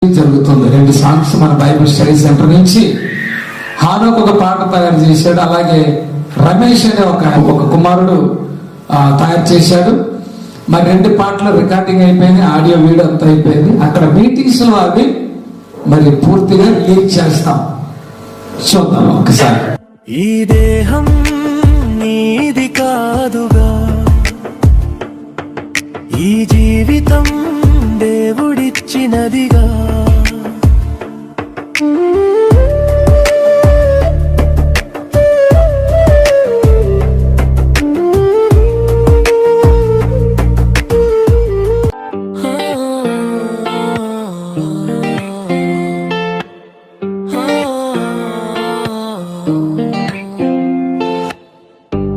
జరుగుతుంది. 2 సాంగ్స్ మన Bible study centre నుంచి హానోక్ ఒక పాట తయారు చేశాడు. అలాగే రమేష్ అనే ఒక కుమారుడు తయారు చేశాడు. మరి 2 పాటలు రికార్డింగ్ అయిపోయింది, ఆడియో వీడియో అంతా అయిపోయింది. అక్కడ మీటింగ్స్ లో అవి మరి పూర్తిగా రిలీజ్ చేస్తాం. చూద్దాం ఒకసారి. ఈ దేహం నీది కాదుగా, ఈ జీవితం దేవుడిచ్చినదిగా.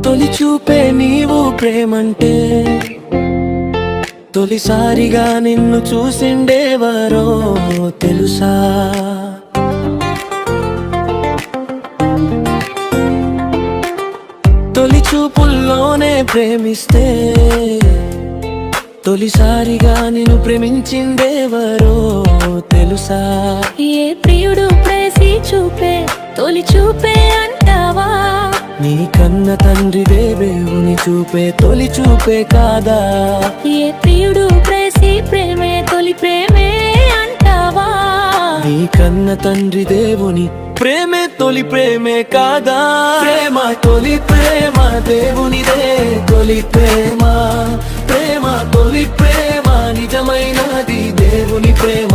తొలి చూపే నీవు ప్రేమంటే, తొలిసారిగా నిన్ను చూసిండేవారో తెలుసా? తొలి చూపుల్లోనే ప్రేమిస్తే, తొలిసారిగా నిన్ను ప్రేమించిందేవారో తెలుసా? ఏ ప్రియుడు ప్రేసి చూపే తొలి చూపే అంటావా? నీ కన్న తండ్రి దేవుని చూపే తొలి చూపే కాదా? ఏ ప్రియుడు ప్రేసి ప్రేమే తొలి ప్రేమే అంటావా? నీ కన్న తండ్రి దేవుని ప్రేమే తొలి ప్రేమే కాదా? ప్రేమ తొలి ప్రేమ దేవునిదే తొలి ప్రేమ, ప్రేమ తొలి ప్రేమ నిజమైనది దేవుని ప్రేమ.